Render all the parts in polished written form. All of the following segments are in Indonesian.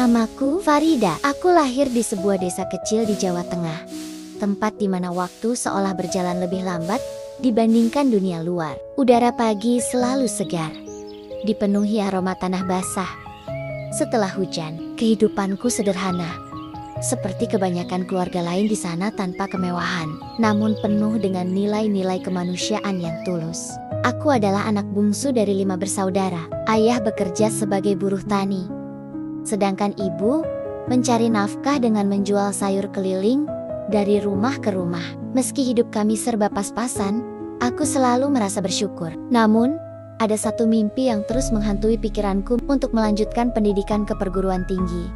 Namaku Farida. Aku lahir di sebuah desa kecil di Jawa Tengah. Tempat di mana waktu seolah berjalan lebih lambat dibandingkan dunia luar. Udara pagi selalu segar, dipenuhi aroma tanah basah. Setelah hujan, kehidupanku sederhana. Seperti kebanyakan keluarga lain di sana tanpa kemewahan, namun penuh dengan nilai-nilai kemanusiaan yang tulus. Aku adalah anak bungsu dari 5 bersaudara. Ayah bekerja sebagai buruh tani, sedangkan ibu mencari nafkah dengan menjual sayur keliling dari rumah ke rumah. Meski hidup kami serba pas-pasan, aku selalu merasa bersyukur. Namun, ada satu mimpi yang terus menghantui pikiranku untuk melanjutkan pendidikan ke perguruan tinggi.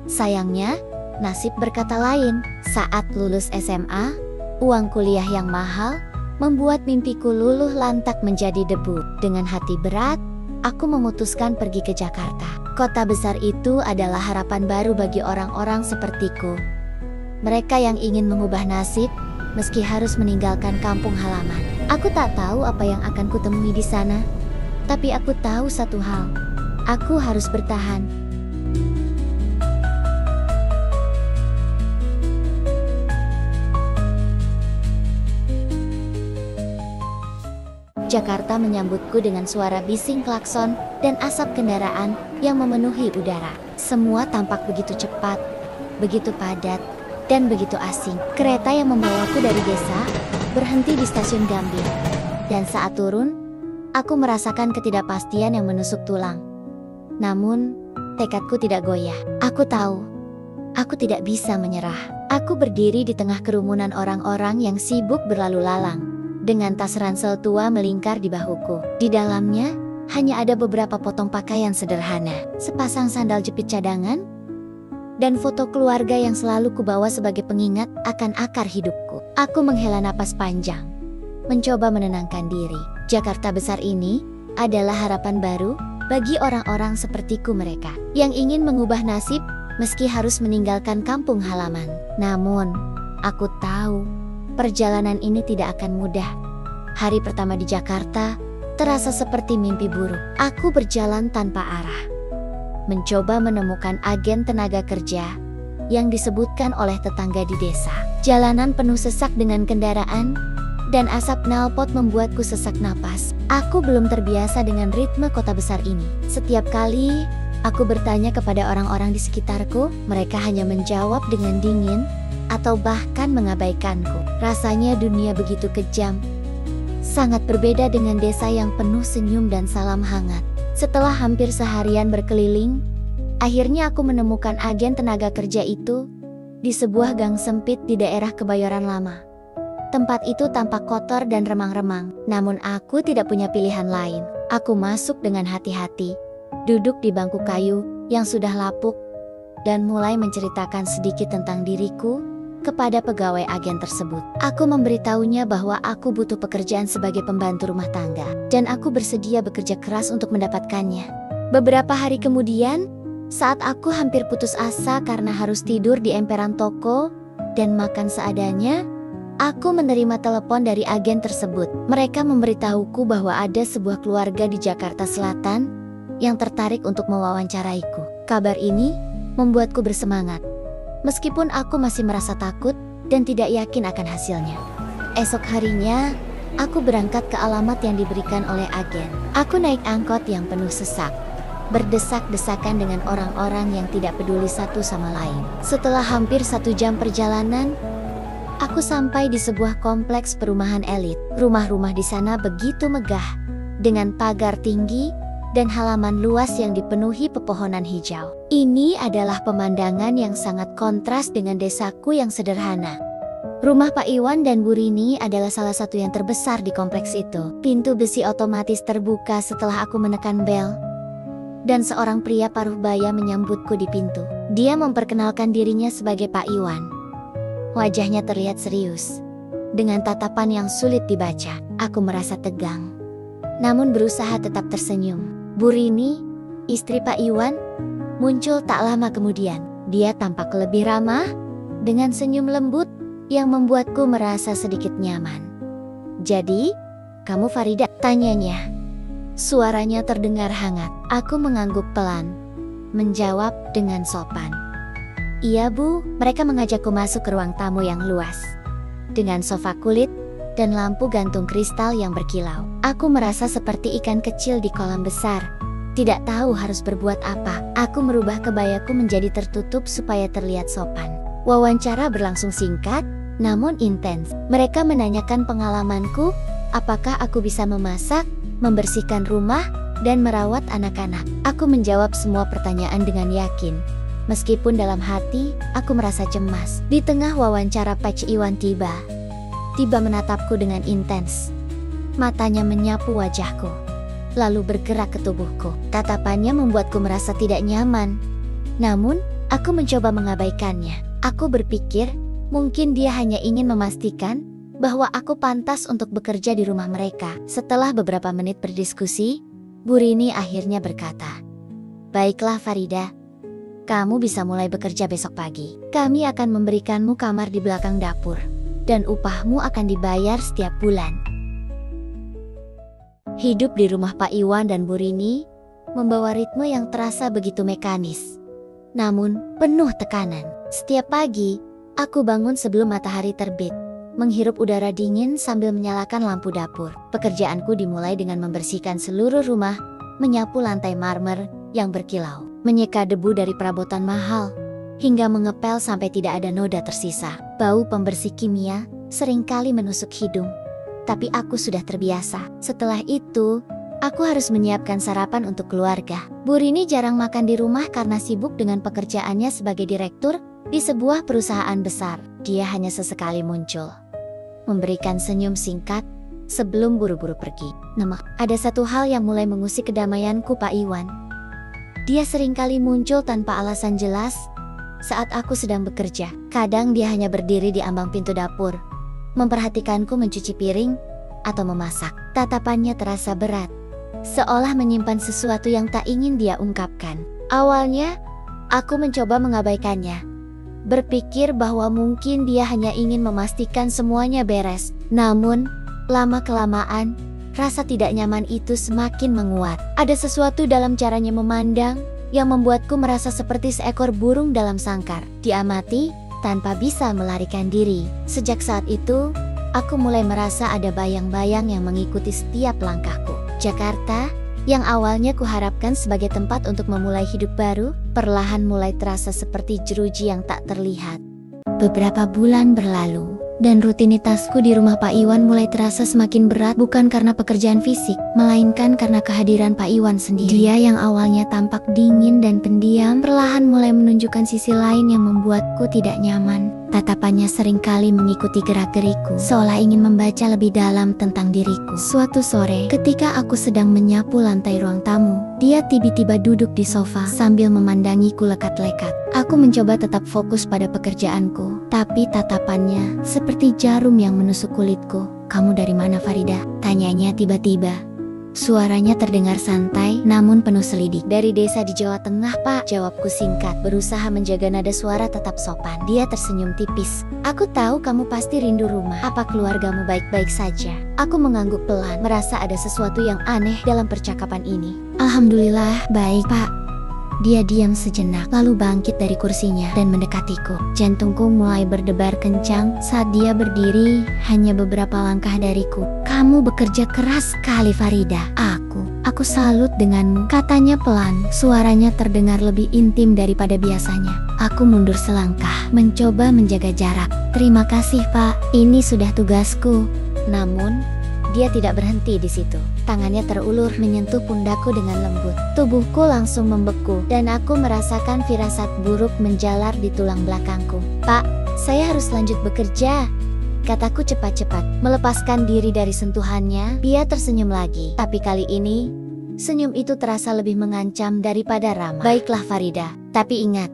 Sayangnya, nasib berkata lain. Saat lulus SMA, uang kuliah yang mahal membuat mimpiku luluh lantak menjadi debu. Dengan hati berat, aku memutuskan pergi ke Jakarta. Kota besar itu adalah harapan baru bagi orang-orang sepertiku. Mereka yang ingin mengubah nasib, meski harus meninggalkan kampung halaman. Aku tak tahu apa yang akan kutemui di sana, tapi aku tahu satu hal, aku harus bertahan. Jakarta menyambutku dengan suara bising klakson dan asap kendaraan yang memenuhi udara. Semua tampak begitu cepat, begitu padat, dan begitu asing. Kereta yang membawaku dari desa berhenti di stasiun Gambir. Dan saat turun, aku merasakan ketidakpastian yang menusuk tulang. Namun, tekadku tidak goyah. Aku tahu, aku tidak bisa menyerah. Aku berdiri di tengah kerumunan orang-orang yang sibuk berlalu lalang, dengan tas ransel tua melingkar di bahuku. Di dalamnya, hanya ada beberapa potong pakaian sederhana, sepasang sandal jepit cadangan, dan foto keluarga yang selalu kubawa sebagai pengingat akan akar hidupku. Aku menghela napas panjang, mencoba menenangkan diri. Jakarta besar ini adalah harapan baru bagi orang-orang sepertiku, mereka yang ingin mengubah nasib meski harus meninggalkan kampung halaman. Namun, aku tahu perjalanan ini tidak akan mudah. Hari pertama di Jakarta terasa seperti mimpi buruk. Aku berjalan tanpa arah, mencoba menemukan agen tenaga kerja yang disebutkan oleh tetangga di desa. Jalanan penuh sesak dengan kendaraan, dan asap knalpot membuatku sesak napas. Aku belum terbiasa dengan ritme kota besar ini. Setiap kali aku bertanya kepada orang-orang di sekitarku, mereka hanya menjawab dengan dingin atau bahkan mengabaikanku. Rasanya dunia begitu kejam, sangat berbeda dengan desa yang penuh senyum dan salam hangat. Setelah hampir seharian berkeliling, akhirnya aku menemukan agen tenaga kerja itu di sebuah gang sempit di daerah Kebayoran Lama. Tempat itu tampak kotor dan remang-remang, namun aku tidak punya pilihan lain. Aku masuk dengan hati-hati, duduk di bangku kayu yang sudah lapuk, dan mulai menceritakan sedikit tentang diriku kepada pegawai agen tersebut. Aku memberitahunya bahwa aku butuh pekerjaan sebagai pembantu rumah tangga, dan aku bersedia bekerja keras untuk mendapatkannya. Beberapa hari kemudian, saat aku hampir putus asa karena harus tidur di emperan toko dan makan seadanya, aku menerima telepon dari agen tersebut. Mereka memberitahuku bahwa ada sebuah keluarga di Jakarta Selatan yang tertarik untuk mewawancaraiku. Kabar ini membuatku bersemangat, meskipun aku masih merasa takut dan tidak yakin akan hasilnya. Esok harinya, aku berangkat ke alamat yang diberikan oleh agen. Aku naik angkot yang penuh sesak, berdesak-desakan dengan orang-orang yang tidak peduli satu sama lain. Setelah hampir 1 jam perjalanan, aku sampai di sebuah kompleks perumahan elit. Rumah-rumah di sana begitu megah, dengan pagar tinggi dan halaman luas yang dipenuhi pepohonan hijau. Ini adalah pemandangan yang sangat kontras dengan desaku yang sederhana. Rumah Pak Iwan dan Bu Rini adalah salah satu yang terbesar di kompleks itu. Pintu besi otomatis terbuka setelah aku menekan bel, dan seorang pria paruh baya menyambutku di pintu. Dia memperkenalkan dirinya sebagai Pak Iwan. Wajahnya terlihat serius, dengan tatapan yang sulit dibaca. Aku merasa tegang, namun berusaha tetap tersenyum. Bu Rini, istri Pak Iwan, muncul tak lama kemudian. Dia tampak lebih ramah, dengan senyum lembut yang membuatku merasa sedikit nyaman. "Jadi, kamu Farida?" tanyanya. Suaranya terdengar hangat. Aku mengangguk pelan, menjawab dengan sopan. Iya Bu, mereka mengajakku masuk ke ruang tamu yang luas. Dengan sofa kulit dan lampu gantung kristal yang berkilau. Aku merasa seperti ikan kecil di kolam besar. Tidak tahu harus berbuat apa. Aku merubah kebayaku menjadi tertutup supaya terlihat sopan. Wawancara berlangsung singkat, namun intens. Mereka menanyakan pengalamanku, apakah aku bisa memasak, membersihkan rumah, dan merawat anak-anak. Aku menjawab semua pertanyaan dengan yakin. Meskipun dalam hati, aku merasa cemas. Di tengah wawancara Pak Iwan tiba menatapku dengan intens. Matanya menyapu wajahku, lalu bergerak ke tubuhku. Tatapannya membuatku merasa tidak nyaman. Namun, aku mencoba mengabaikannya. Aku berpikir, mungkin dia hanya ingin memastikan bahwa aku pantas untuk bekerja di rumah mereka. Setelah beberapa menit berdiskusi, Bu Rini akhirnya berkata, "Baiklah Farida, kamu bisa mulai bekerja besok pagi. Kami akan memberikanmu kamar di belakang dapur, dan upahmu akan dibayar setiap bulan." Hidup di rumah Pak Iwan dan Bu Rini membawa ritme yang terasa begitu mekanis, namun penuh tekanan. Setiap pagi, aku bangun sebelum matahari terbit, menghirup udara dingin sambil menyalakan lampu dapur. Pekerjaanku dimulai dengan membersihkan seluruh rumah, menyapu lantai marmer yang berkilau, menyeka debu dari perabotan mahal, hingga mengepel sampai tidak ada noda tersisa. Bau pembersih kimia seringkali menusuk hidung, tapi aku sudah terbiasa. Setelah itu, aku harus menyiapkan sarapan untuk keluarga. Bu Rini jarang makan di rumah karena sibuk dengan pekerjaannya sebagai direktur di sebuah perusahaan besar. Dia hanya sesekali muncul, memberikan senyum singkat sebelum buru-buru pergi. Namun, ada satu hal yang mulai mengusik kedamaianku Pak Iwan. Dia seringkali muncul tanpa alasan jelas saat aku sedang bekerja. Kadang dia hanya berdiri di ambang pintu dapur, memperhatikanku mencuci piring atau memasak. Tatapannya terasa berat, seolah menyimpan sesuatu yang tak ingin dia ungkapkan. Awalnya, aku mencoba mengabaikannya, berpikir bahwa mungkin dia hanya ingin memastikan semuanya beres. Namun, lama-kelamaan, rasa tidak nyaman itu semakin menguat. Ada sesuatu dalam caranya memandang yang membuatku merasa seperti seekor burung dalam sangkar, diamati tanpa bisa melarikan diri. Sejak saat itu, aku mulai merasa ada bayang-bayang yang mengikuti setiap langkahku. Jakarta, yang awalnya kuharapkan sebagai tempat untuk memulai hidup baru, perlahan mulai terasa seperti jeruji yang tak terlihat. Beberapa bulan berlalu, dan rutinitasku di rumah Pak Iwan mulai terasa semakin berat, bukan karena pekerjaan fisik, melainkan karena kehadiran Pak Iwan sendiri. Dia yang awalnya tampak dingin dan pendiam, perlahan mulai menunjukkan sisi lain yang membuatku tidak nyaman. Tatapannya seringkali mengikuti gerak-geriku, seolah ingin membaca lebih dalam tentang diriku. Suatu sore, ketika aku sedang menyapu lantai ruang tamu, dia tiba-tiba duduk di sofa sambil memandangiku lekat-lekat. Aku mencoba tetap fokus pada pekerjaanku, tapi tatapannya seperti jarum yang menusuk kulitku. "Kamu dari mana Farida?" tanyanya tiba-tiba. Suaranya terdengar santai namun penuh selidik. "Dari desa di Jawa Tengah Pak," jawabku singkat, berusaha menjaga nada suara tetap sopan. Dia tersenyum tipis. "Aku tahu kamu pasti rindu rumah. Apa keluargamu baik-baik saja?" Aku mengangguk pelan, merasa ada sesuatu yang aneh dalam percakapan ini. "Alhamdulillah, baik Pak." Dia diam sejenak, lalu bangkit dari kursinya dan mendekatiku. Jantungku mulai berdebar kencang saat dia berdiri hanya beberapa langkah dariku. "Kamu bekerja keras sekali Farida. Aku salut denganmu," katanya pelan. Suaranya terdengar lebih intim daripada biasanya. Aku mundur selangkah, mencoba menjaga jarak. "Terima kasih Pak, ini sudah tugasku." Namun, dia tidak berhenti di situ. Tangannya terulur menyentuh pundakku dengan lembut. Tubuhku langsung membeku dan aku merasakan firasat buruk menjalar di tulang belakangku. "Pak, saya harus lanjut bekerja," kataku cepat-cepat. Melepaskan diri dari sentuhannya, dia tersenyum lagi. Tapi kali ini, senyum itu terasa lebih mengancam daripada ramah. "Baiklah Farida, tapi ingat,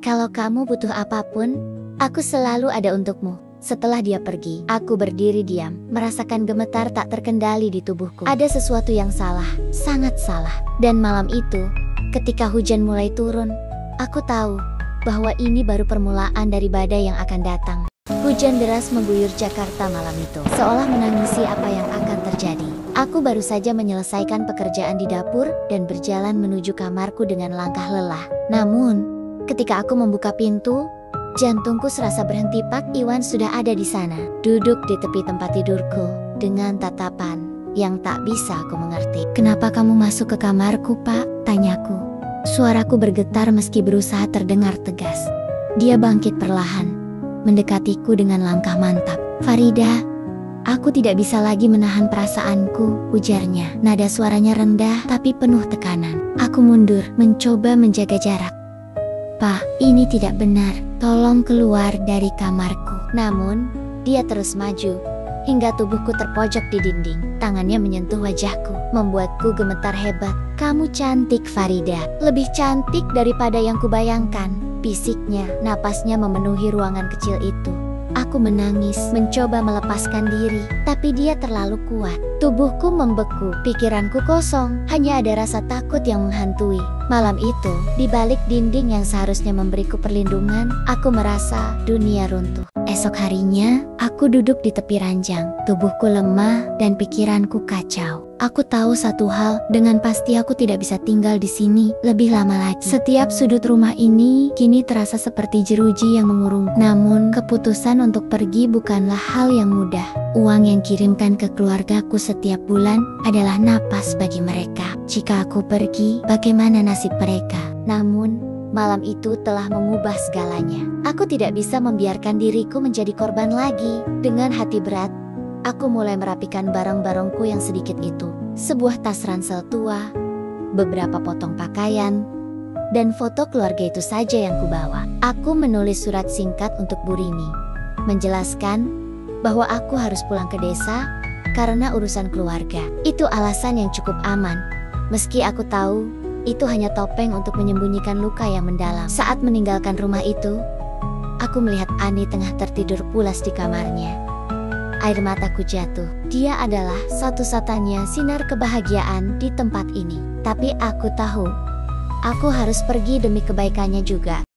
kalau kamu butuh apapun, aku selalu ada untukmu." Setelah dia pergi, aku berdiri diam, merasakan gemetar tak terkendali di tubuhku. Ada sesuatu yang salah, sangat salah. Dan malam itu, ketika hujan mulai turun, aku tahu bahwa ini baru permulaan dari badai yang akan datang. Hujan deras mengguyur Jakarta malam itu, seolah menangisi apa yang akan terjadi. Aku baru saja menyelesaikan pekerjaan di dapur dan berjalan menuju kamarku dengan langkah lelah. Namun, ketika aku membuka pintu, jantungku serasa berhenti. Pak Iwan sudah ada di sana, duduk di tepi tempat tidurku dengan tatapan yang tak bisa aku mengerti. "Kenapa kamu masuk ke kamarku, Pak?" tanyaku. Suaraku bergetar meski berusaha terdengar tegas. Dia bangkit perlahan, mendekatiku dengan langkah mantap. "Farida, aku tidak bisa lagi menahan perasaanku," ujarnya. Nada suaranya rendah tapi penuh tekanan. Aku mundur, mencoba menjaga jarak. "Pak, ini tidak benar. Tolong keluar dari kamarku." Namun, dia terus maju, hingga tubuhku terpojok di dinding. Tangannya menyentuh wajahku, membuatku gemetar hebat. "Kamu cantik, Farida. Lebih cantik daripada yang kubayangkan," bisiknya. Napasnya memenuhi ruangan kecil itu. Aku menangis, mencoba melepaskan diri, tapi dia terlalu kuat. Tubuhku membeku, pikiranku kosong, hanya ada rasa takut yang menghantui. Malam itu, di balik dinding yang seharusnya memberiku perlindungan, aku merasa dunia runtuh. Esok harinya, aku duduk di tepi ranjang. Tubuhku lemah dan pikiranku kacau. Aku tahu satu hal, dengan pasti aku tidak bisa tinggal di sini lebih lama lagi. Setiap sudut rumah ini kini terasa seperti jeruji yang mengurung. Namun, keputusan untuk pergi bukanlah hal yang mudah. Uang yang kirimkan ke keluargaku setiap bulan adalah napas bagi mereka. Jika aku pergi, bagaimana nasib mereka? Namun, malam itu telah mengubah segalanya. Aku tidak bisa membiarkan diriku menjadi korban lagi. Dengan hati berat, aku mulai merapikan barang-barangku yang sedikit itu. Sebuah tas ransel tua, beberapa potong pakaian, dan foto keluarga itu saja yang kubawa. Aku menulis surat singkat untuk Bu Rini, menjelaskan bahwa aku harus pulang ke desa karena urusan keluarga. Itu alasan yang cukup aman, meski aku tahu itu hanya topeng untuk menyembunyikan luka yang mendalam. Saat meninggalkan rumah itu, aku melihat Ani tengah tertidur pulas di kamarnya. Air mataku jatuh. Dia adalah satu-satunya sinar kebahagiaan di tempat ini. Tapi aku tahu, aku harus pergi demi kebaikannya juga.